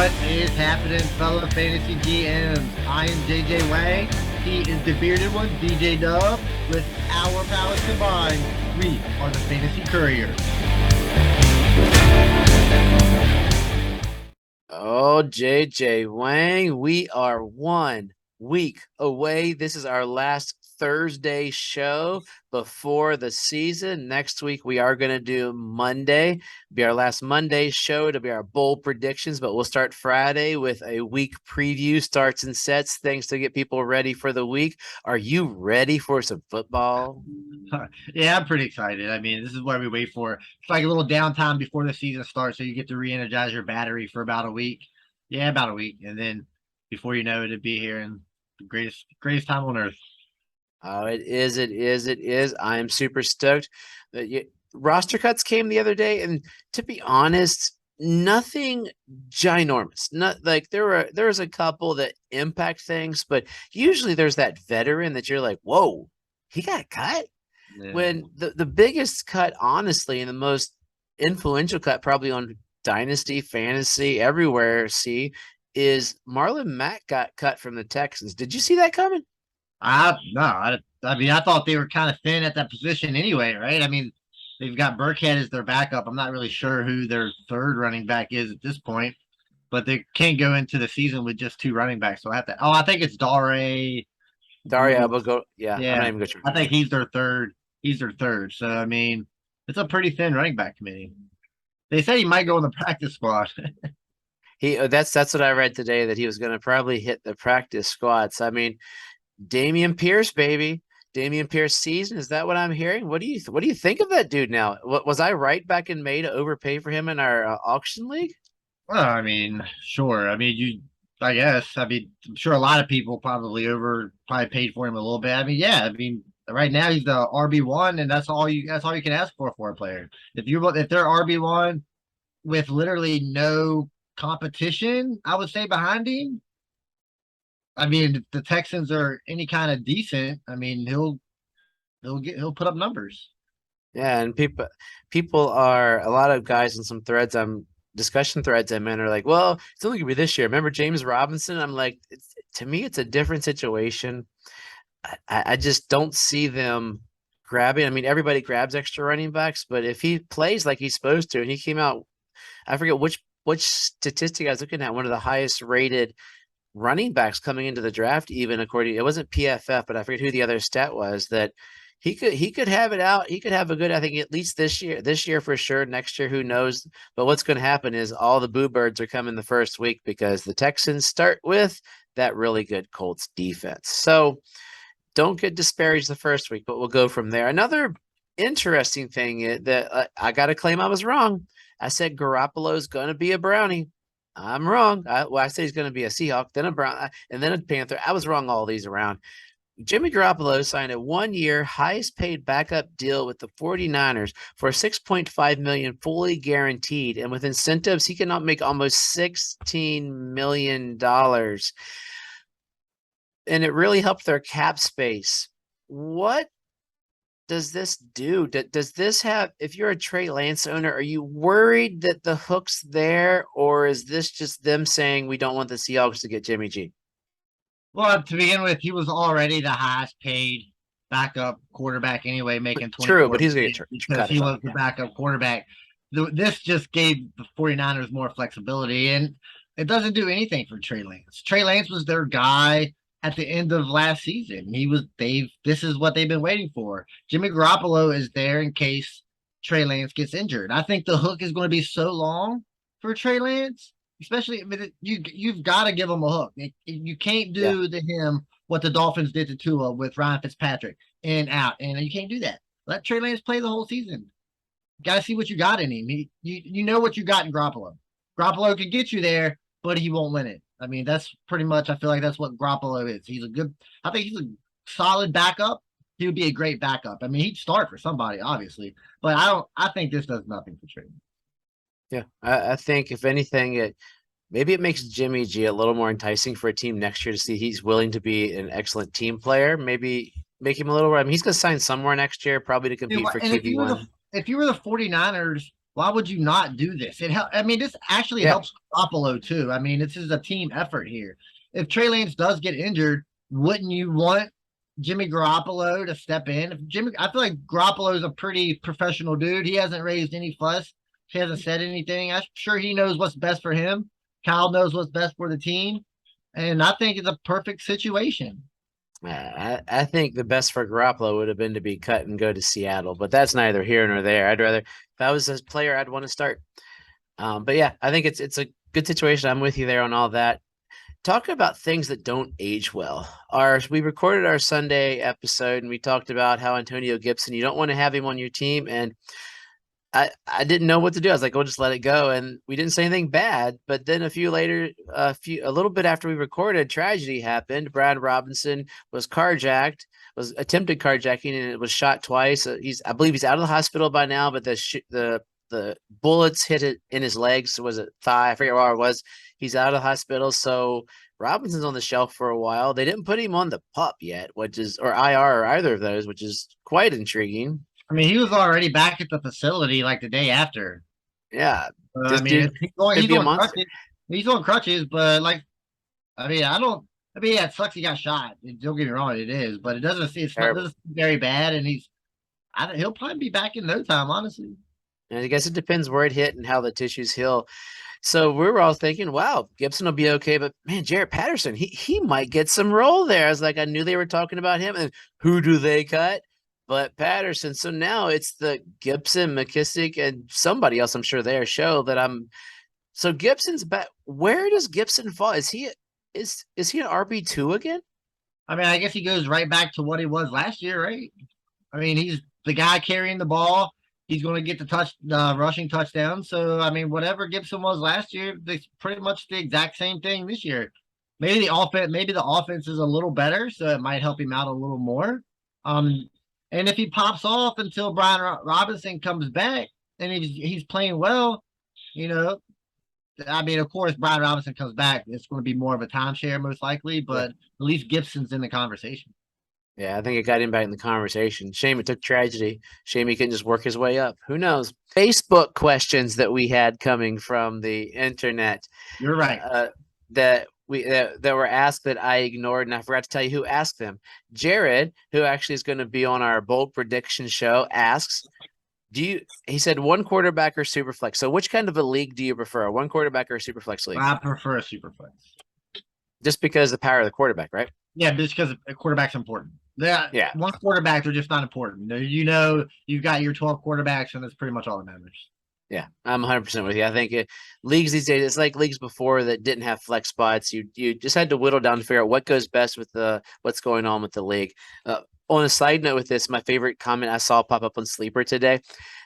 What is happening, fellow fantasy GMs? I am JJ Wang. He is the bearded one, DJ Dub. With our powers combined, we are the Fantasy Couriers. Oh, JJ Wang, we are 1 week away. This is our last Thursday show before the season. Next week, we are going to do Monday. Be our last Monday show. It'll be our bold predictions, but we'll start Friday with a week preview, starts and sets, things to get people ready for the week. Are you ready for some football? Yeah, I'm pretty excited. I mean, this is what we wait for. It's like a little downtime before the season starts, so you get to re-energize your battery for about a week. Yeah, about a week, and then before you know it, it'll be here and the greatest time on earth. Oh, it is. I am super stoked. Roster cuts came the other day, and to be honest, nothing ginormous. Not like there was a couple that impact things, but usually there's that veteran that you're like, whoa, he got cut. Yeah. When the biggest cut, honestly, and the most influential cut probably on Dynasty, Fantasy, everywhere, is Marlon Mack got cut from the Texans. Did you see that coming? I mean, I thought they were kind of thin at that position anyway, right? I mean, they've got Burkhead as their backup. I'm not really sure who their third running back is at this point, but they can't go into the season with just two running backs. So I have to. Oh, I think it's Dare. Daria Abago. Yeah, I'm not Yeah, even going to. I think he's their third. He's their third. So I mean, it's a pretty thin running back committee. They said he might go in the practice squad. That's what I read today, that he was going to probably hit the practice squads. I mean, Damien Pierce, baby. Damien Pierce season. Is that what I'm hearing? What do you think of that dude now? Was I right back in May to overpay for him in our auction league? Well, I mean, sure. I mean, I guess. I mean, I'm sure a lot of people probably paid for him a little bit. I mean, yeah. I mean, right now he's the RB1, and that's all you can ask for a player. If they're RB1 with literally no competition, I would say behind him. I mean, if the Texans are any kind of decent, I mean, he'll put up numbers. Yeah, and people are, a lot of guys in some threads discussion threads I'm in are like, well, it's only gonna be this year. Remember James Robinson? I'm like, to me, it's a different situation. I just don't see them grabbing. I mean, everybody grabs extra running backs, but if he plays like he's supposed to, and he came out, I forget which statistic I was looking at, one of the highest rated running backs coming into the draft, even according, it wasn't PFF, but I forget who the other stat was, that he could have it out. He could have a good, I think, at least this year for sure. Next year, who knows? But what's going to happen is all the boo birds are coming the first week because the Texans start with that really good Colts defense. So don't get disparaged the first week, but we'll go from there. Another interesting thing that I got to claim I was wrong. I said Garoppolo is going to be a Brownie. I'm wrong. I said he's going to be a Seahawk, then a Brown, and then a Panther. I was wrong all these around. Jimmy Garoppolo signed a 1-year, highest paid backup deal with the 49ers for $6.5 million fully guaranteed. And with incentives, he cannot make almost $16 million. And it really helped their cap space. What does this do? Does this have, if you're a Trey Lance owner, are you worried that the hook's there, or is this just them saying we don't want the Seahawks to get Jimmy G? Well, to begin with, he was already the highest paid backup quarterback anyway, making True, 24 but he's going to million get because cut or he was something. the Yeah. backup quarterback. This just gave the 49ers more flexibility, and it doesn't do anything for Trey Lance. Trey Lance was their guy at the end of last season. This is what they've been waiting for. Jimmy Garoppolo is there in case Trey Lance gets injured. I think the hook is going to be so long for Trey Lance, especially, I mean, you've got to give him a hook. You can't Yeah. do to him what the Dolphins did to Tua with Ryan Fitzpatrick in out, and you can't do that. Let Trey Lance play the whole season. Got to see what you got in him. You know what you got in Garoppolo. Garoppolo can get you there, but he won't win it. I mean, that's pretty much. I feel like that's what Garoppolo is. I think he's a solid backup. He would be a great backup. I mean, he'd start for somebody, obviously, but I don't. I think this does nothing for Trey. Yeah. I think if anything, maybe it makes Jimmy G a little more enticing for a team next year to see he's willing to be an excellent team player. Maybe make him a little. I mean, he's going to sign somewhere next year, probably to compete for And QB1. if you were the 49ers, why would you not do this? I mean, this actually Yeah. helps Garoppolo too. I mean, this is a team effort here. If Trey Lance does get injured, wouldn't you want Jimmy Garoppolo to step in? I feel like Garoppolo is a pretty professional dude. He hasn't raised any fuss. He hasn't said anything. I'm sure he knows what's best for him. Kyle knows what's best for the team. And I think it's a perfect situation. I think the best for Garoppolo would have been to be cut and go to Seattle, but that's neither here nor there. I'd rather, if I was a player, I'd want to start. But yeah, I think it's a good situation. I'm with you there on all that. Talking about things that don't age well. We recorded our Sunday episode and we talked about how Antonio Gibson, you don't want to have him on your team, and I didn't know what to do. I was like, "We'll just let it go," and we didn't say anything bad. But then a little bit after we recorded, tragedy happened. Brad Robinson was carjacked, was attempted carjacking, and it was shot twice. I believe he's out of the hospital by now, but the bullets hit it in his legs. Was it thigh? I forget where it was. He's out of the hospital, so Robinson's on the shelf for a while. They didn't put him on the PUP yet, or IR or either of those, which is quite intriguing. I mean, he was already back at the facility like the day after. Yeah, I this mean, dude could be a monster. He's on crutches, but like, I mean, I don't. I mean, yeah, it sucks he got shot. Don't get me wrong, it is, but it doesn't seem Terrible. very bad, and he'll probably be back in no time, honestly. And I guess it depends where it hit and how the tissues heal. So we were all thinking, wow, Gibson will be okay, but man, Jarrett Patterson, he might get some role there. I was like, I knew they were talking about him, and who do they cut? But Patterson. So now it's the Gibson, McKissick, and somebody else, I'm sure their show that I'm. So Gibson's back. Where does Gibson fall? Is he an RB2 again? I mean, I guess he goes right back to what he was last year, right? I mean, he's the guy carrying the ball. He's going to get the rushing touchdown. So, I mean, whatever Gibson was last year, it's pretty much the exact same thing this year. Maybe the offense is a little better, so it might help him out a little more. And if he pops off until Brian Robinson comes back and he's playing well, you know, I mean, of course, Brian Robinson comes back, it's going to be more of a timeshare most likely, but at least Gibson's in the conversation. Yeah, I think it got him back in the conversation. Shame it took tragedy. Shame he couldn't just work his way up. Who knows? Facebook questions that we had coming from the internet. You're right. That were asked that I ignored, and I forgot to tell you who asked them. Jared, who actually is going to be on our bold prediction show, asks, he said one quarterback or Superflex. So which kind of a league do you prefer? A one quarterback or a Superflex league? I prefer a Superflex. Just because of the power of the quarterback, right? Yeah, just because a quarterback's important. Yeah. One quarterback are just not important. You've got your 12 quarterbacks, and that's pretty much all that matters. Yeah, I'm 100% with you. I think leagues these days, it's like leagues before that didn't have flex spots. You just had to whittle down to figure out what goes best with what's going on with the league. On a side note with this, my favorite comment I saw pop up on Sleeper today,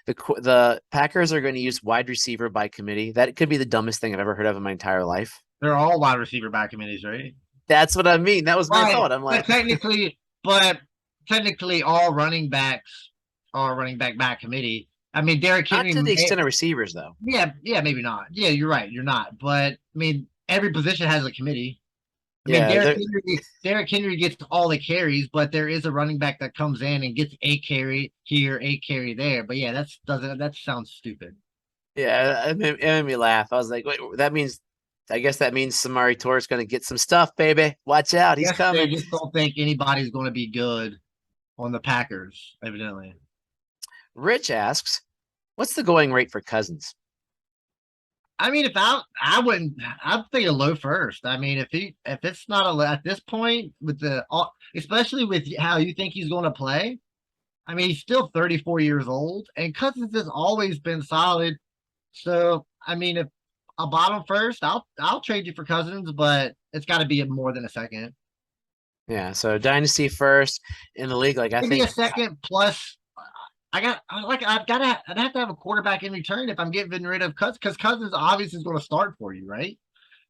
the Packers are going to use wide receiver by committee. That could be the dumbest thing I've ever heard of in my entire life. They're all wide receiver by committees, right? That's what I mean. That was my thought. I'm like, technically, all running backs are running back by committee. I mean, Derrick Henry. Not to the extent of receivers, though. Yeah, maybe not. Yeah, you're right. You're not. But I mean, every position has a committee. I mean, Derrick Henry gets all the carries, but there is a running back that comes in and gets a carry here, a carry there. But yeah, that sounds stupid. Yeah, it made me laugh. I was like, wait, I guess that means Samari Torres going to get some stuff, baby. Watch out, he's coming. I just don't think anybody's going to be good on the Packers, evidently. Rich asks, what's the going rate for Cousins? I mean, I'm thinking low first. I mean, if it's not at this point especially with how you think he's going to play. I mean, he's still 34 years old, and Cousins has always been solid. So, I mean, if a bottom first, I'll trade you for Cousins, but it's got to be more than a second. Yeah. So dynasty first in the league, like I Maybe think a second plus. I'd have to have a quarterback in return if I'm getting rid of Cousins, because Cousins obviously is going to start for you, right?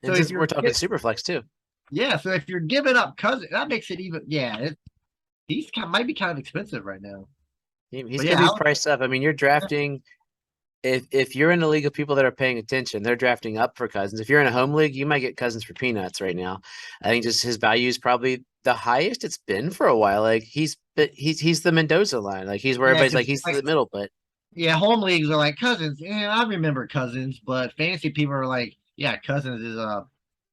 So if we're talking Superflex too. Yeah, so if you're giving up Cousins, that makes it even. Yeah, might be kind of expensive right now. He's going to be priced up. I mean, you're drafting. If you're in a league of people that are paying attention, they're drafting up for Cousins. If you're in a home league, you might get Cousins for peanuts right now. I think just his value is probably the highest it's been for a while. Like he's the Mendoza line. Like he's where everybody's like he's the middle, but Yeah, home leagues are like Cousins. Yeah, I remember Cousins, but fantasy people are like, yeah, Cousins is a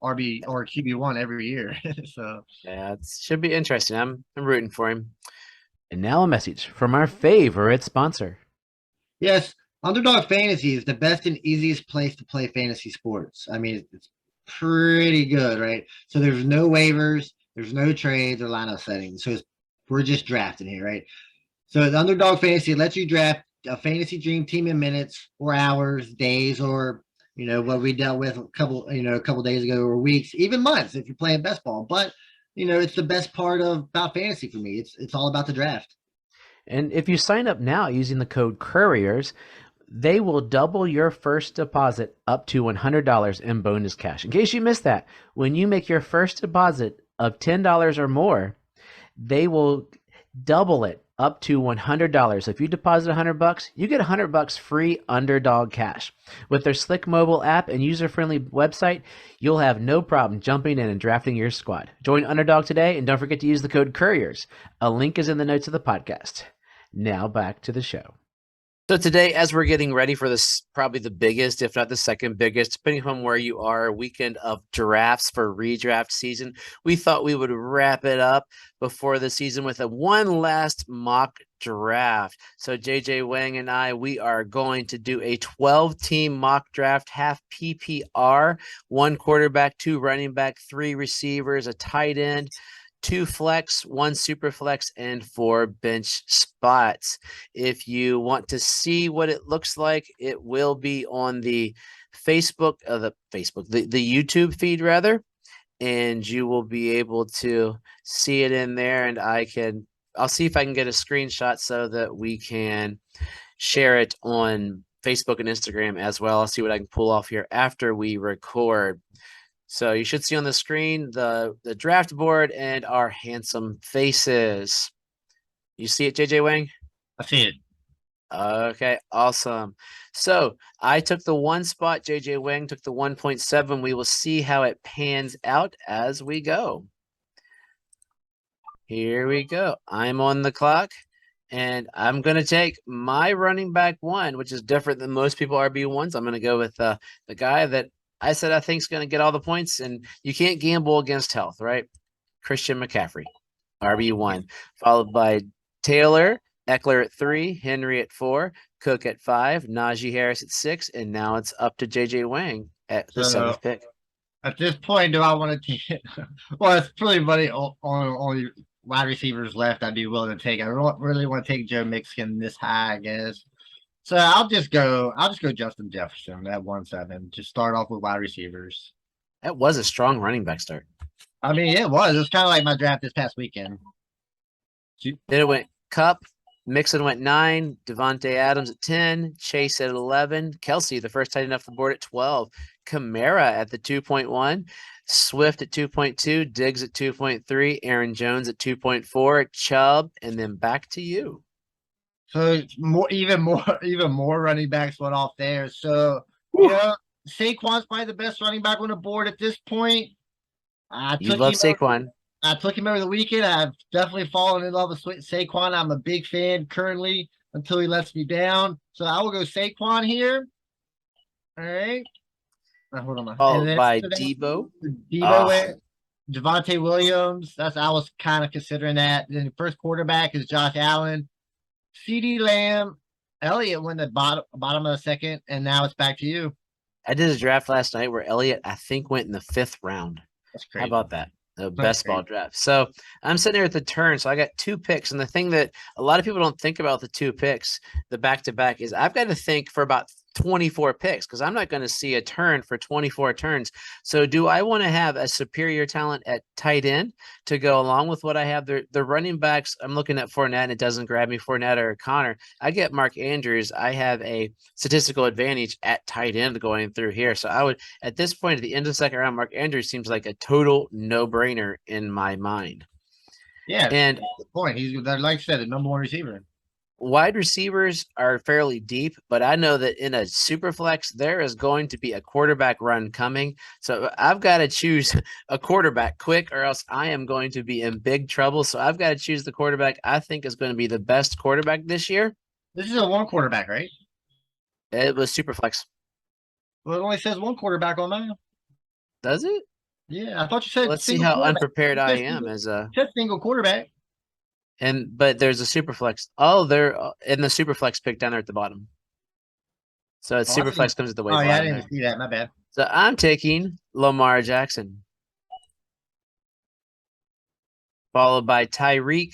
RB or QB1 every year. So Yeah, it should be interesting. I'm rooting for him. And now a message from our favorite sponsor. yes, Underdog Fantasy is the best and easiest place to play fantasy sports. I mean, it's pretty good, right? So there's no waivers, there's no trades or lineup settings. So we're just drafting here, right? So the Underdog Fantasy lets you draft a fantasy dream team in minutes or hours, days, or what we dealt with a couple days ago, or weeks, even months if you're playing best ball. But it's the best part about fantasy for me. It's all about the draft. And if you sign up now using the code Couriers, they will double your first deposit up to $100 in bonus cash. In case you missed that, when you make your first deposit of $10 or more, they will double it up to $100. If you deposit $100, you get $100 free Underdog cash. With their slick mobile app and user-friendly website, you'll have no problem jumping in and drafting your squad. Join Underdog today, and don't forget to use the code Couriers. A link is in the notes of the podcast. Now back to the show. So today, as we're getting ready for this, probably the biggest, if not the second biggest, depending upon where you are, weekend of drafts for redraft season, we thought we would wrap it up before the season with one last mock draft. So JJ Wang and I, we are going to do a 12-team mock draft, half PPR, 1 quarterback, 2 running back, 3 receivers, a tight end, 2 flex, 1 super flex, and 4 bench spots. If you want to see what it looks like, it will be on the the YouTube feed rather, and you will be able to see it in there. And I'll see if I can get a screenshot so that we can share it on Facebook and Instagram as well. I'll see what I can pull off here after we record. So you should see on the screen the draft board and our handsome faces. You see it, JJ Wang? I see it. Okay, awesome. So I took the 1 spot. JJ Wang took the 1.7. We will see how it pans out as we go. Here we go. I'm on the clock, and I'm going to take my running back 1, which is different than most people RB1s. I'm going to go with the guy that I said I think is going to get all the points, and you can't gamble against health, right? Christian McCaffrey, RB1, followed by Taylor, Eckler at 3, Henry at 4, Cook at 5, Najee Harris at 6, and now it's up to JJ Wang at the 7th pick. At this point, do I want to take it? Well, it's pretty funny. Only wide receivers left I'd be willing to take. I really want to take Joe Mixon this high, I guess. So I'll just go Justin Jefferson at 1.7. Just start off with wide receivers. That was a strong running back start. I mean, it was. It was kind of like my draft this past weekend. Then it went Cup. Mixon went 9. Devonte Adams at 10. Chase at 11. Kelsey, the first tight end off the board, at 12. Kamara at the 2.1. Swift at 2.2. Diggs at 2.3. Aaron Jones at 2.4. Chubb, and then back to you. So even more running backs went off there. So Saquon's probably the best running back on the board at this point. You love Saquon. I took him over the weekend. I've definitely fallen in love with Saquon. I'm a big fan currently until he lets me down. So I will go Saquon here. All right. Hold on. Followed by Debo. Devonte Williams. I was kind of considering that. Then the first quarterback is Josh Allen. CD Lamb, Elliott went the bottom of the second, and now it's back to you. I did a draft last night where Elliott, I think, went in the 5th round. That's crazy. How about that? The best ball draft. So I'm sitting here at the turn. So I got 2 picks. And the thing that a lot of people don't think about the 2 picks, the back-to-back, is I've got to think for about 24 picks because I'm not going to see a turn for 24 turns. So do I want to have a superior talent at tight end to go along with what I have? The running backs, I'm looking at Fournette, and it doesn't grab me, Fournette or Connor. I get Mark Andrews. I have a statistical advantage at tight end going through here. So I would, at this point, at the end of the second round, Mark Andrews seems like a total no-brainer in my mind. Yeah, and the point. He's, like I said, the number 1 receiver. Wide receivers are fairly deep, but I know that in a super flex, there is going to be a quarterback run coming. So I've got to choose a quarterback quick or else I am going to be in big trouble. So I've got to choose the quarterback I think is going to be the best quarterback this year. This is a one quarterback, right? It was Superflex. Well, it only says one quarterback on mine. Does it? Yeah, I thought you said Let's see single how quarterback. unprepared You I said am single, as a. you said single quarterback. But there's a Superflex. Oh, they're in the Superflex pick down there at the bottom. So it's Oh, I Superflex didn't, comes at the way oh yeah, I bottom didn't there. even see that. My bad. So I'm taking Lamar Jackson, followed by Tyreek,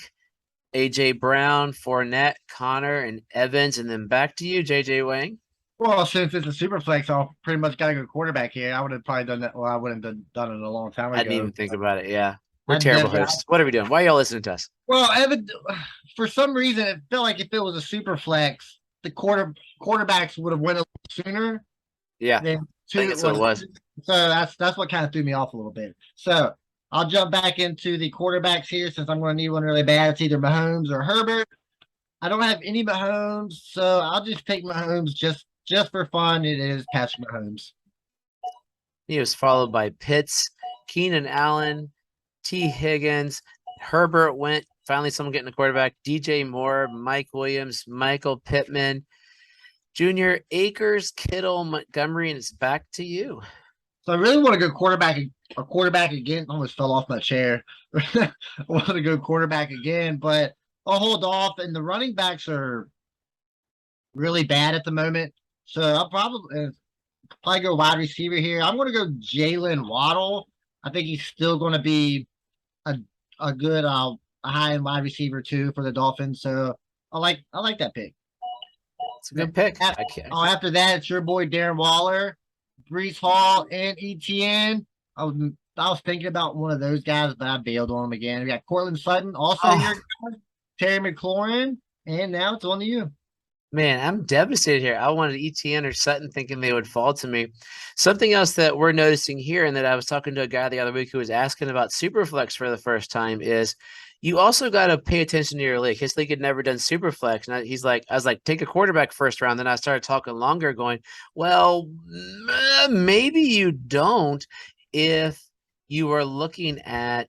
AJ Brown, Fournette, Connor, and Evans, and then back to you, JJ Wang. Well, since it's a super flex, I'll pretty much got to go quarterback here. I would have probably done that. Well, I wouldn't have done it a long time I didn't ago. even think about it. Yeah. We're I terrible definitely, hosts. What are we doing? Why are y'all listening to us? well, Evan, for some reason, it felt like if it was a super flex, the quarterbacks would have went a little sooner Yeah. than I two. think that's what it was. So that's what kind of threw me off a little bit. So I'll jump back into the quarterbacks here since I'm going to need one really bad. It's either Mahomes or Herbert. I don't have any Mahomes, so I'll just take Mahomes just for fun. It is Patrick Mahomes. He was followed by Pitts, Keenan Allen, T. Higgins, Herbert went. Finally, someone getting a quarterback. DJ Moore, Mike Williams, Michael Pittman, Junior Akers, Kittle, Montgomery, and it's back to you. So I really want to go a quarterback again. I almost fell off my chair. I want to go quarterback again, but I'll hold off. And the running backs are really bad at the moment. So I'll probably go wide receiver here. I'm going to go Jalen Waddle. I think he's still going to be a good a high end wide receiver too for the Dolphins. So I like that pick. It's a good pick. After that, it's your boy Darren Waller, Brees Hall, and ETN. I was thinking about one of those guys, but I bailed on him again. We got Cortland Sutton, also your guy, Terry McLaurin, and now it's on to you. Man, I'm devastated here. I wanted ETN or Sutton thinking they would fall to me. Something else that we're noticing here, and that I was talking to a guy the other week who was asking about Superflex for the first time, is you also got to pay attention to your league. His league had never done Superflex. And I was like, take a quarterback first round. Then I started talking longer, going, well, maybe you don't if you are looking at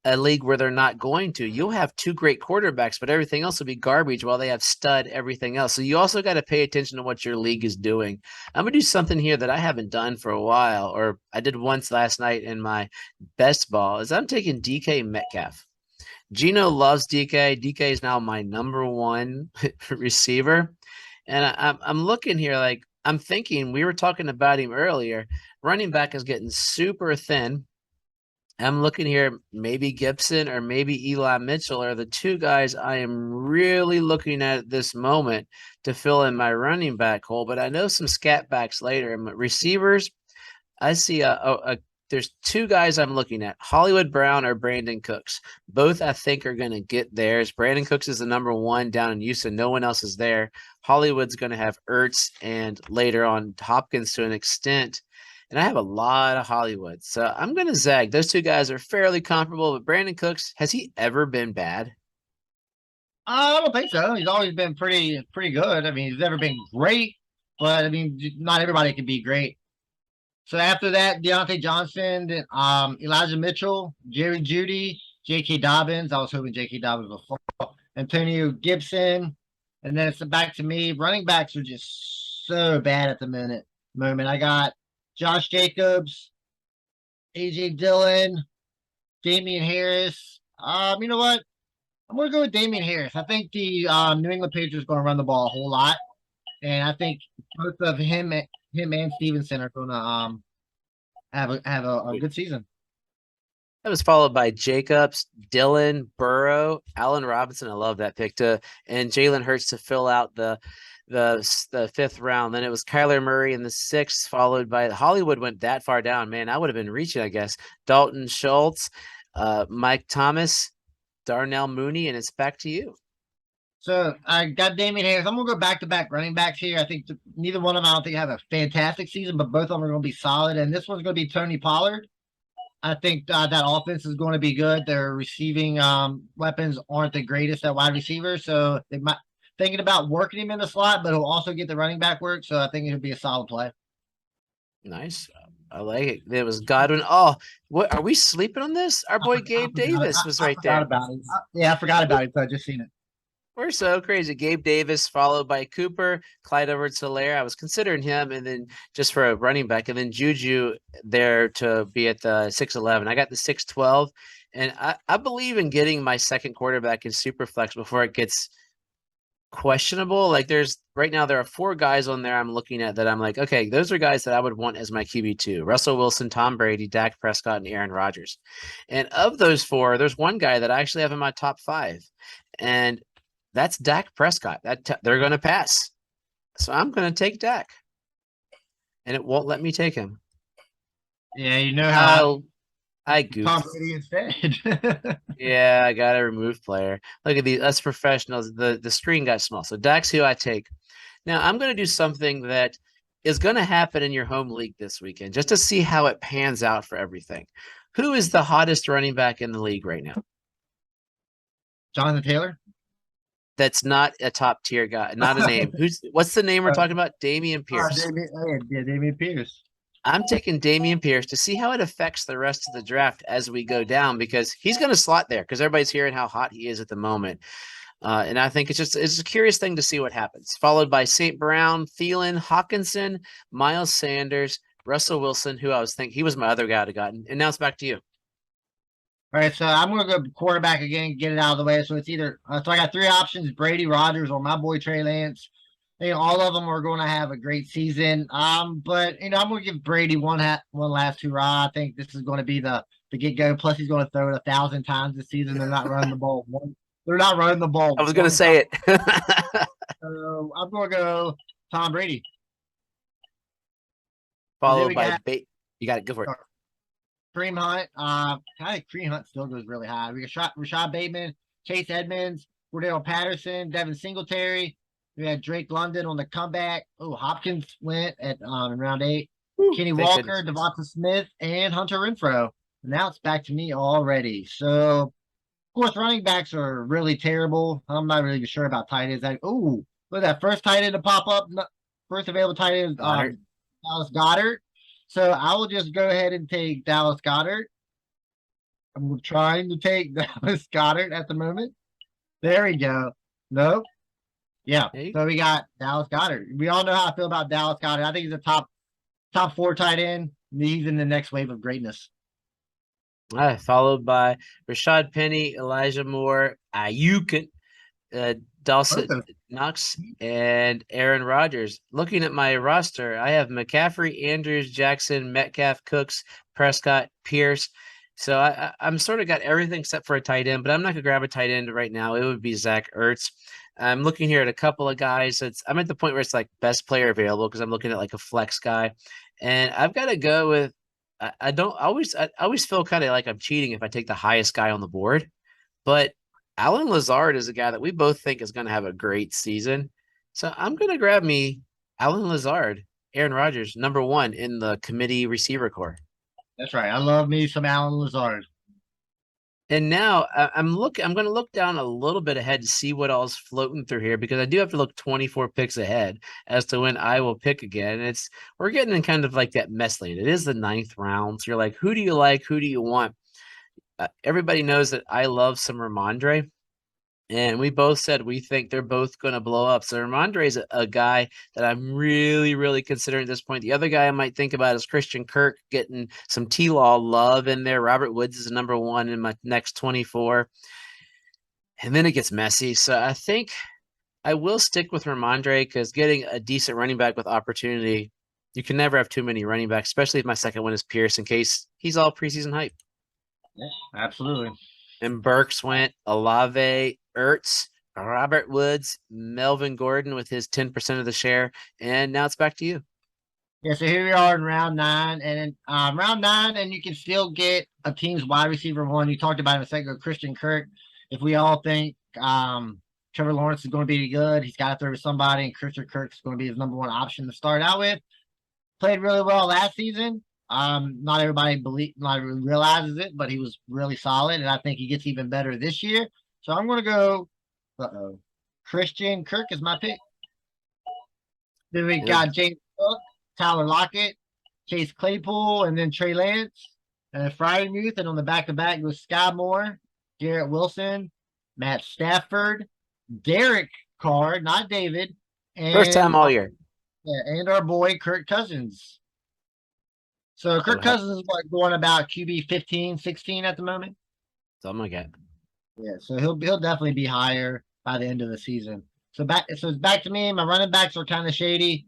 a league where they're not going to. You'll have two great quarterbacks, but everything else will be garbage while they have stud everything else. So you also got to pay attention to what your league is doing. I'm going to do something here that I haven't done for a while, or I did once last night in my best ball, is I'm taking DK Metcalf. Gino loves DK. DK is now my number one receiver. And I'm looking here, like, I'm thinking, we were talking about him earlier. Running back is getting super thin. I'm looking here, maybe Gibson or maybe Eli Mitchell are the two guys I am really looking at this moment to fill in my running back hole. But I know some scat backs later. Receivers, I see there's two guys I'm looking at, Hollywood Brown or Brandon Cooks. Both I think are going to get theirs. Brandon Cooks is the number one down in Houston. No one else is there. Hollywood's going to have Ertz and later on Hopkins to an extent. And I have a lot of Hollywood. So I'm going to zag. Those two guys are fairly comparable, but Brandon Cooks, has he ever been bad? I don't think so. He's always been pretty good. I mean, he's never been great, but I mean, not everybody can be great. So after that, Deontay Johnson, Elijah Mitchell, Jerry Jeudy, J.K. Dobbins. I was hoping J.K. Dobbins would fall. Antonio Gibson. And then it's back to me. Running backs are just so bad at the moment. I got Josh Jacobs, AJ Dillon, Damien Harris. You know what? I'm gonna go with Damien Harris. I think the New England Patriots are gonna run the ball a whole lot, and I think both of him and Stevenson are gonna have a good season. That was followed by Jacobs, Dillon, Burrow, Allen Robinson. I love that pick and Jalen Hurts to fill out the fifth round. Then it was Kyler Murray in the sixth, followed by Hollywood went that far down. Man, I would have been reaching, I guess. Dalton Schultz, Mike Thomas, Darnell Mooney, and it's back to you. So I got Damien Harris. I'm gonna go back-to-back running backs here. I think neither one of them I don't think have a fantastic season, but both of them are gonna be solid. And this one's gonna be Tony Pollard. I think that offense is going to be good. Their receiving weapons aren't the greatest at wide receiver, so they might thinking about working him in the slot, but he'll also get the running back work. So I think it'll be a solid play. Nice. I like it. There was Godwin. Oh, what are we sleeping on this? Our boy Gabe Davis was right there. Yeah, I forgot about it. So I just seen it. We're so crazy. Gabe Davis followed by Cooper, Clyde Edwards-Helaire. I was considering him, and then just for a running back, and then Juju there to be at the 6'11". I got the 6'12", and I believe in getting my second quarterback in Superflex before it gets questionable. Like right now there are 4 guys on there I'm looking at that I'm like, okay, those are guys that I would want as my QB2. Russell Wilson, Tom Brady, Dak Prescott, and Aaron Rodgers. And of those 4, there's one guy that I actually have in my top 5. And that's Dak Prescott. They're going to pass. So I'm going to take Dak. And it won't let me take him. Yeah, you know how I Tom goofed. Brady instead. Yeah, I got to remove player. Look at these, us professionals. The screen got small. So Dak's who I take. Now I'm going to do something that is going to happen in your home league this weekend, just to see how it pans out for everything. Who is the hottest running back in the league right now? Jonathan Taylor? That's not a top tier guy, not a name. What's the name we're talking about? Damien Pierce. Damien Pierce. I'm taking Damien Pierce to see how it affects the rest of the draft as we go down, because he's going to slot there because everybody's hearing how hot he is at the moment. And I think it's a curious thing to see what happens. Followed by St. Brown, Thielen, Hawkinson, Miles Sanders, Russell Wilson, who I was thinking he was my other guy I'd have gotten. And now it's back to you. All right, so I'm going to go quarterback again, get it out of the way. So it's either so I got 3 options: Brady, Rodgers, or my boy Trey Lance. All of them are going to have a great season. But I'm going to give Brady one last hurrah. I think this is going to be the get go. Plus, he's going to throw it 1,000 times this season. They're not running the ball. They're not running the ball. I was going to say it. So I'm going to go Tom Brady. Followed by you got it. Go for it. Kareem Hunt. I think Kareem Hunt still goes really high. We got Rashad Bateman, Chase Edmonds, Cordell Patterson, Devin Singletary. We had Drake London on the comeback. Oh, Hopkins went at in round 8. Kenny Walker, Devonta Smith, and Hunter Renfrow. And now it's back to me already. So, of course, running backs are really terrible. I'm not really sure about tight ends. Look at that first tight end to pop up. First available tight end, Dallas Goddard. So I will just go ahead and take Dallas Goddard. I'm trying to take Dallas Goddard at the moment. There we go. Nope. Yeah. So we got Dallas Goddard. We all know how I feel about Dallas Goddard. I think he's a top 4 tight end. He's in the next wave of greatness. All right, followed by Rashad Penny, Elijah Moore, Ayuk, Dawson Knox, and Aaron Rodgers. Looking at my roster, I have McCaffrey, Andrews, Jackson, Metcalf, Cooks, Prescott, Pierce. So I'm sort of got everything except for a tight end, but I'm not going to grab a tight end right now. It would be Zach Ertz. I'm looking here at a couple of guys. I'm at the point where it's like best player available because I'm looking at like a flex guy. And I've got to go with I always feel kind of like I'm cheating if I take the highest guy on the board. But Alan Lazard is a guy that we both think is going to have a great season. So I'm going to grab me Alan Lazard, Aaron Rodgers, number 1 in the committee receiver core. That's right. I love me some Alan Lazard. And now I'm going to look down a little bit ahead to see what all's floating through here, because I do have to look 24 picks ahead as to when I will pick again. We're getting in kind of like that mess lane. It is the 9th round. So you're like, who do you like? Who do you want? Everybody knows that I love some Ramondre. And we both said we think they're both going to blow up. So Ramondre is a guy that I'm really, really considering at this point. The other guy I might think about is Christian Kirk, getting some T-Law love in there. Robert Woods is number 1 in my next 24. And then it gets messy. So I think I will stick with Ramondre, because getting a decent running back with opportunity, you can never have too many running backs, especially if my second one is Pierce, in case he's all preseason hype. Yeah, absolutely. And Burks went, Olave, Ertz, Robert Woods, Melvin Gordon with his 10% of the share. And now it's back to you. Yeah, so here we are in round 9. And round 9, and you can still get a team's wide receiver 1. You talked about him a second ago, Christian Kirk. If we all think Trevor Lawrence is going to be good, he's got to throw to somebody, and Christian Kirk is going to be his number 1 option to start out with. Played really well last season. Not everybody realizes it, but he was really solid, and I think he gets even better this year. So I'm going to go Christian Kirk is my pick. Then we got James Cook, Tyler Lockett, Chase Claypool, and then Trey Lance, and Freiermuth, and on the back-to-back was Sky Moore, Garrett Wilson, Matt Stafford, Derek Carr, not David, First time and all year. yeah, and our boy Kirk Cousins. So So, Kirk Cousins is like going about QB 15, 16 at the moment. something like that. Yeah, so he'll definitely be higher by the end of the season. So it's back to me. My running backs are kind of shady.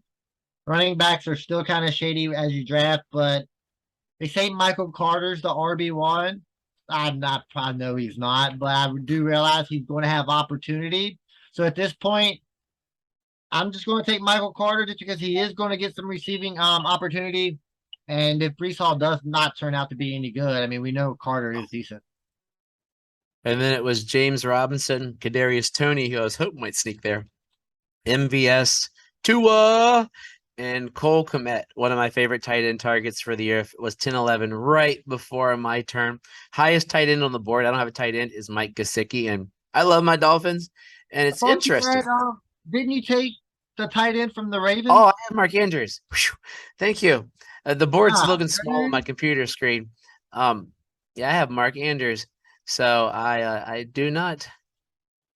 Running backs are still kind of shady as you draft, but they say Michael Carter's the RB1. I know he's not, but I do realize he's going to have opportunity. So at this point, I'm just going to take Michael Carter just because he is going to get some receiving opportunity. And if Brees Hall does not turn out to be any good, I mean, we know Carter is decent. And then it was James Robinson, Kadarius Toney, who I was hoping might sneak there. MVS, Tua, and Cole Kmet. One of my favorite tight end targets for the year was 10-11 right before my turn. Highest tight end on the board. I don't have a tight end is Mike Gesicki, and I love my Dolphins. And it's interesting. Didn't you take the tight end from the Ravens? Oh, I have Mark Andrews. Whew. Thank you. The board's looking small on dude. my computer screen. Yeah, I have Mark Andrews. So I do not.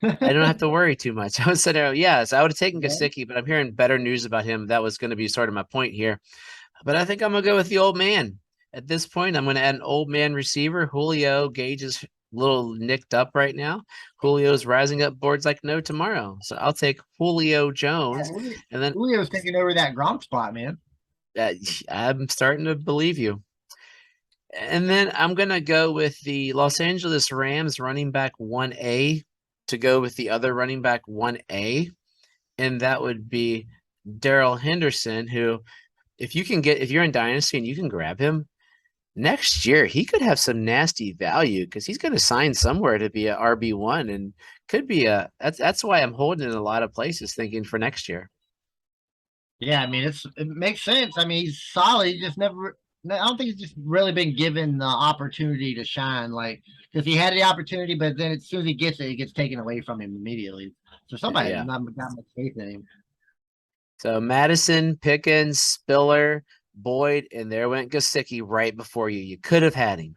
I don't have to worry too much. I was saying, yes, I would have taken Gesicki, but I'm hearing better news about him. That was going to be sort of my point here. But I think I'm going to go with the old man. At this point, I'm going to add an old man receiver. Julio Gage is a little nicked up right now. Julio's rising up boards like no tomorrow. So I'll take Julio Jones. Yeah, And then Julio's taking over that Gronk spot, man. I'm starting to believe you. And then I'm going to go with the Los Angeles Rams running back 1A to go with the other running back 1A. And that would be Darrell Henderson, who, if you're in Dynasty and you can grab him next year, he could have some nasty value because he's going to sign somewhere to be a RB1 and could be that's why I'm holding in a lot of places thinking for next year. Yeah, I mean it makes sense. I mean he's solid. He just never. I don't think he's just really been given the opportunity to shine. Like because he had the opportunity, but then as soon as he gets it, it gets taken away from him immediately. So somebody has not got much faith in him. So Madison, Pickens, Spiller, Boyd, and there went Gesicki right before you. You could have had him.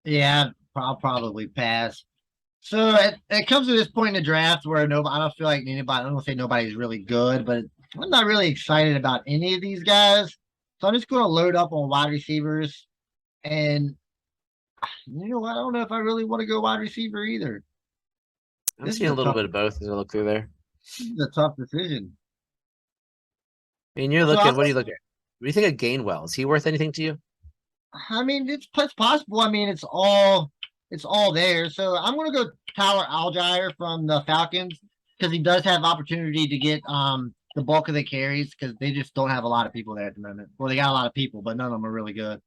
Yeah, I'll probably pass. So it comes to this point in the draft where I don't feel like anybody. I don't say nobody's really good, but I'm not really excited about any of these guys. So I'm just going to load up on wide receivers, and you know what? I don't know if I really want to go wide receiver either. I'm seeing a little bit of both as I look through there. This is a tough decision. I mean, you're looking. What do you look at? What do you think of Gainwell? Is he worth anything to you? I mean, it's possible. I mean, it's all there. So I'm going to go Tyler Algier from the Falcons because he does have opportunity to get the bulk of the carries because they just don't have a lot of people there at the moment. Well, they got a lot of people, but none of them are really good.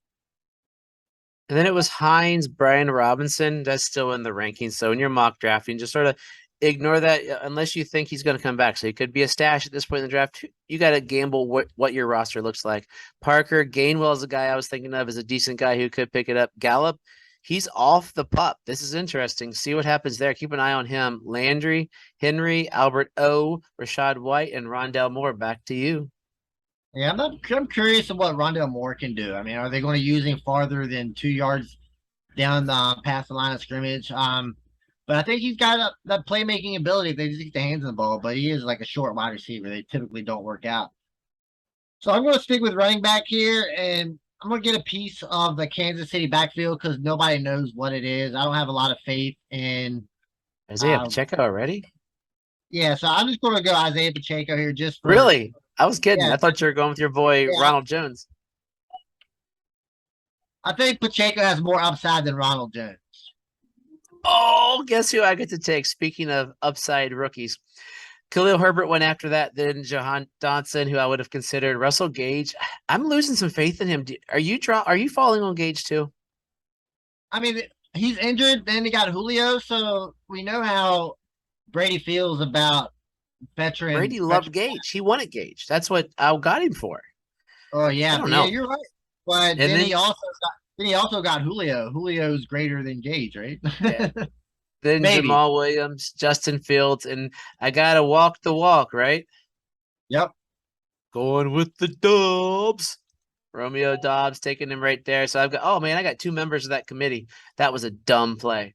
And then it was Hines, Brian Robinson. That's still in the rankings. So in your mock drafting, just sort of ignore that unless you think he's going to come back. So he could be a stash at this point in the draft. You got to gamble what your roster looks like. Parker Gainwell is a guy I was thinking of as a decent guy who could pick it up. Gallup, he's off the pup. This is interesting. See what happens there. Keep an eye on him. Landry, Henry, Albert O, Rashad White, and Rondell Moore. Back to you. Yeah, I'm curious of what Rondell Moore can do. I mean, are they going to use him farther than 2 yards down past the line of scrimmage? But I think he's got that playmaking ability if they just get the hands on the ball. But he is like a short wide receiver. They typically don't work out. So I'm going to stick with running back here, and I'm going to get a piece of the Kansas City backfield because nobody knows what it is. I don't have a lot of faith in Isaiah Pacheco already. Yeah, so I'm just going to go Isaiah Pacheco here. Really? I was kidding. Yeah. I thought you were going with your boy Ronald Jones. I think Pacheco has more upside than Ronald Jones. Oh, guess who I get to take? Speaking of upside rookies, Khalil Herbert went after that. Then Jahan Dotson, who I would have considered. Russell Gage. I'm losing some faith in him. Are you falling on Gage too? I mean, he's injured. Then he got Julio, so we know how Brady feels about veteran. Brady loved Gage. He wanted Gage. That's what I got him for. Oh yeah, I don't know. Yeah, you're right. But then he also got Julio. Julio's greater than Gage, right? Yeah. Then maybe. Jamal Williams, Justin Fields, and I gotta walk the walk, right? Yep. Going with the Dubs. Romeo Dobbs taking him right there. So I got 2 members of that committee. That was a dumb play.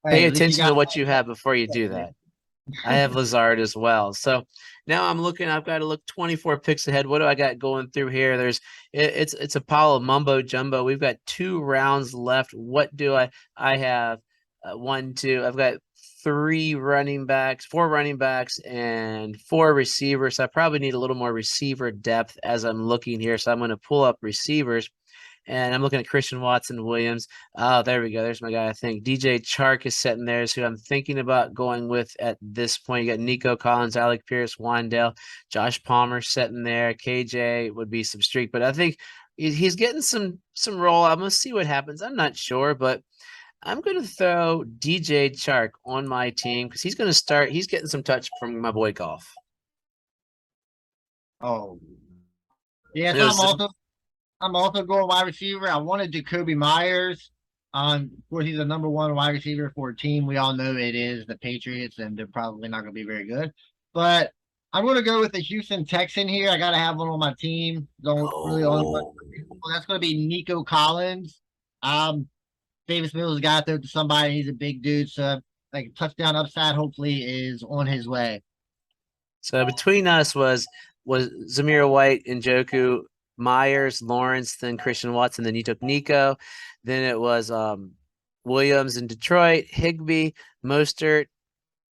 Pay attention to what you have before you do that. I have Lazard as well. So now I've got to look 24 picks ahead. What do I got going through here? It's a pile of mumbo jumbo. We've got 2 rounds left. What do I have? One, two. I've got 4 running backs, and 4 receivers. So I probably need a little more receiver depth as I'm looking here. So I'm going to pull up receivers. And I'm looking at Christian Watson Williams. Oh, there we go. There's my guy. I think DJ Chark is sitting there. Is who I'm thinking about going with at this point. You got Nico Collins, Alec Pierce, Wandale, Josh Palmer sitting there. KJ would be some streak, but I think he's getting some roll. I'm gonna see what happens. I'm not sure, but I'm gonna throw DJ Chark on my team because he's gonna start. He's getting some touch from my boy Goff. Oh, yeah. You So know, I'm also going wide receiver. I wanted Jacoby Myers. Of course, he's the number 1 wide receiver for a team. We all know it is the Patriots, and they're probably not going to be very good. But I'm going to go with the Houston Texan here. I got to have one on my team. Don't really own one. That's going to be Nico Collins. Davis Mills got there to somebody. He's a big dude, so like touchdown upside hopefully is on his way. So between us was Zamir White, Njoku, Myers, Lawrence, then Christian Watson, then you took Nico. Then it was Williams in Detroit, Higbee, Mostert,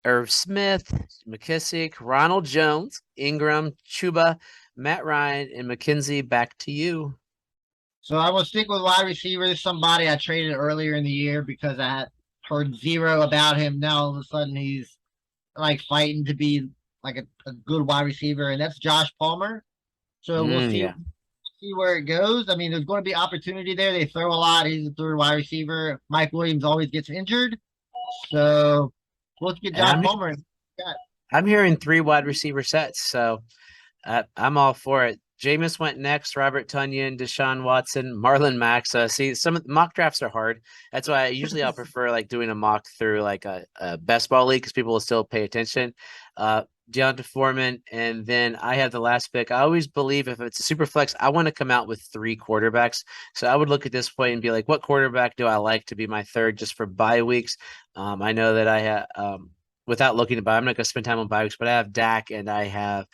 Irv Smith, McKissick, Ronald Jones, Ingram, Chuba, Matt Ryan, and McKenzie. Back to you. So I will stick with wide receivers. Somebody I traded earlier in the year because I had heard zero about him. Now all of a sudden he's like fighting to be like a good wide receiver, and that's Josh Palmer. So we'll see. Yeah. See where it goes. I mean, there's going to be opportunity there. They throw a lot. He's a 3rd wide receiver. Mike Williams always gets injured. So let's get Josh Palmer. I'm hearing 3 wide receiver sets. So I'm all for it. Jameis went next, Robert Tonyan, Deshaun Watson, Marlon Mack. See, some of the mock drafts are hard. That's why I'll prefer like doing a mock through like a best ball league because people will still pay attention. Deonta Foreman, and then I have the last pick. I always believe if it's a super flex, I want to come out with 3 quarterbacks. So I would look at this point and be like, what quarterback do I like to be my 3rd just for bye weeks? I know that I have, without looking at bye, I'm not going to spend time on bye weeks, but I have Dak and I have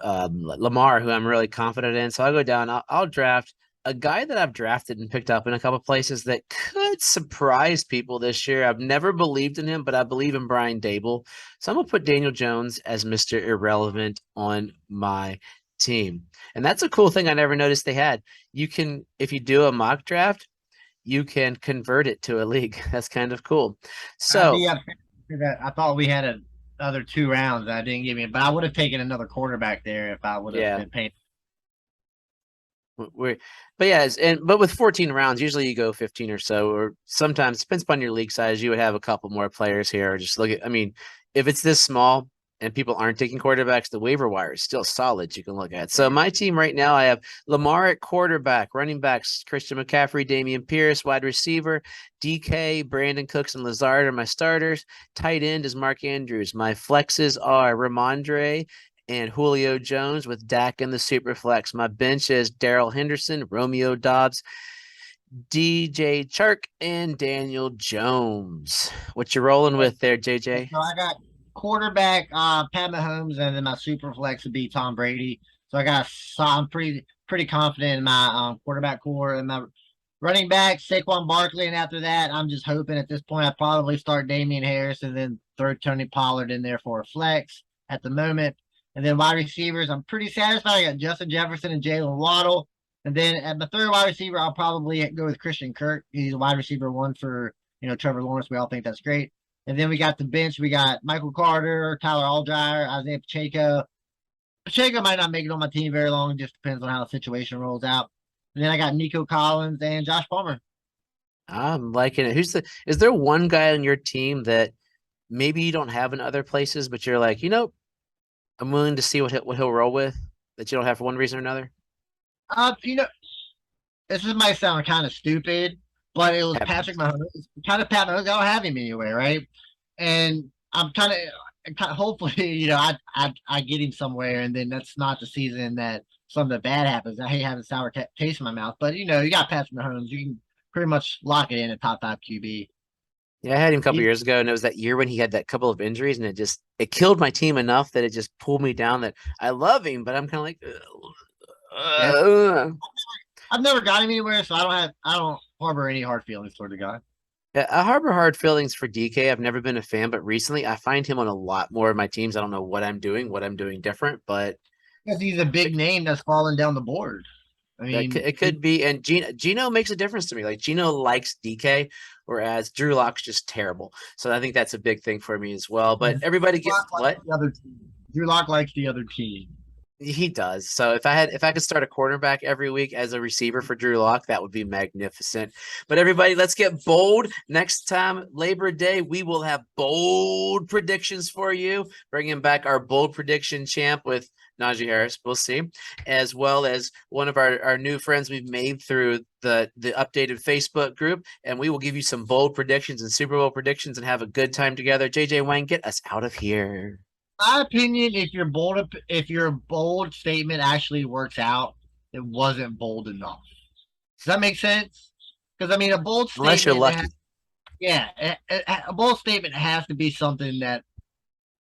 Lamar, who I'm really confident in. So I'll go down. I'll draft a guy that I've drafted and picked up in a couple places that could surprise people this year. I've never believed in him, but I believe in Brian Dable. So I'm going to put Daniel Jones as Mr. Irrelevant on my team. And that's a cool thing I never noticed they had. You can, if you do a mock draft, you can convert it to a league. That's kind of cool. So I thought we had another 2 rounds. I didn't give me, but I would have taken another quarterback there if I would have been paying. But with 14 rounds, usually you go 15 or so, or sometimes depends upon your league size. You would have a couple more players here. Or just look at, I mean, if it's this small and people aren't taking quarterbacks, the waiver wire is still solid. You can look at. So my team right now, I have Lamar at quarterback, running backs, Christian McCaffrey, Damien Pierce, wide receiver, DK, Brandon Cooks, and Lazard are my starters. Tight end is Mark Andrews. My flexes are Ramondre and Julio Jones with Dak in the Superflex. My bench is Darrell Henderson, Romeo Dobbs, DJ Chark, and Daniel Jones. What you rolling with there, JJ? So I got quarterback Pat Mahomes, and then my Superflex would be Tom Brady. So I'm pretty confident in my quarterback core, and my running back Saquon Barkley, and after that, I'm just hoping at this point I probably start Damian Harris and then throw Tony Pollard in there for a flex at the moment. And then wide receivers, I'm pretty satisfied. I got Justin Jefferson and Jalen Waddle. And then at the 3rd wide receiver, I'll probably go with Christian Kirk. He's a wide receiver 1 for, Trevor Lawrence. We all think that's great. And then we got the bench. We got Michael Carter, Tyler Algier, Isaiah Pacheco. Pacheco might not make it on my team very long. It just depends on how the situation rolls out. And then I got Nico Collins and Josh Palmer. I'm liking it. Is there one guy on your team that maybe you don't have in other places, but you're like, I'm willing to see what he'll roll with that you don't have for one reason or another? This might sound kind of stupid, but it was Patrick Mahomes. Kind of Pat Mahomes. I don't have him anyway, right? And I'm kind of hopefully, I get him somewhere, and then that's not the season that something bad happens. I hate having sour taste in my mouth, but you got Patrick Mahomes. You can pretty much lock it in at top 5 QB. Yeah, I had him a couple He- years ago, and it was that year when he had that couple of injuries, and it killed my team enough that it just pulled me down. That I love him, but I'm kind of like, Yeah. uh, I've never got him anywhere, so I don't harbor any hard feelings toward the guy. yeah, I harbor hard feelings for DK. I've never been a fan, but recently I find him on a lot more of my teams. I don't know what I'm doing different, but Because he's a big name that's falling down the board. I mean, it could be. And Gino makes a difference to me. Like Gino likes DK, whereas Drew Lock's just terrible. So I think that's a big thing for me as well. But everybody Drew gets Lock what? likes the other team. Drew Lock likes the other team. He does. So if I could start a quarterback every week as a receiver for Drew Lock, that would be magnificent. But everybody, let's get bold. Next time, Labor Day, we will have bold predictions for you, bringing back our bold prediction champ with Najee Harris. We'll see, as well as one of our new friends we've made through the updated Facebook group, and we will give you some bold predictions and Super Bowl predictions and have a good time together. JJ Wayne, get us out of here. My opinion, if your bold statement actually works out, it wasn't bold enough. Does that make sense? Because I mean, a bold statement, Unless you're lucky. a bold statement has to be something that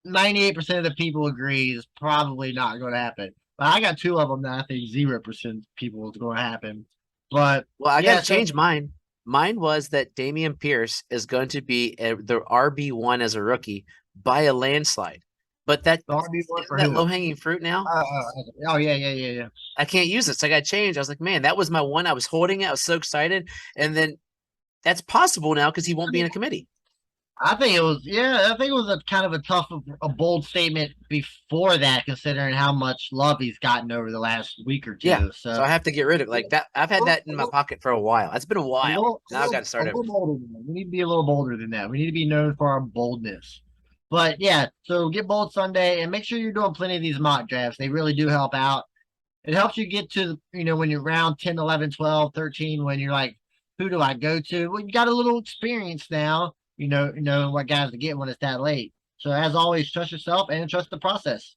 98% of the people agree is probably not going to happen. But I got two of them that I think 0% people is going to happen. But Well, I yeah, got to change mine. Mine was that Damien Pierce is going to be the RB1 as a rookie by a landslide. But that RB1 for that who? low hanging fruit now, Yeah. I can't use it. So I got to change. I was like, man, that was my one. I was holding it. I was so excited. And then that's possible now because he won't be in a committee. I think it was a kind of a bold statement before that, considering how much love he's gotten over the last week or two. Yeah. So So I have to get rid of it. Like that. I've had that in my pocket for a while. It's been a while. Now I've got to start over. bolder than that. We need to be a little bolder than that. We need to be known for our boldness. But yeah, so get bold Sunday and make sure you're doing plenty of these mock drafts. They really do help out. It helps you get to, when you're around 10, 11, 12, 13, when you're like, who do I go to? Well, you got a little experience now, you know what guys to get when it's that late. So as always, trust yourself and trust the process.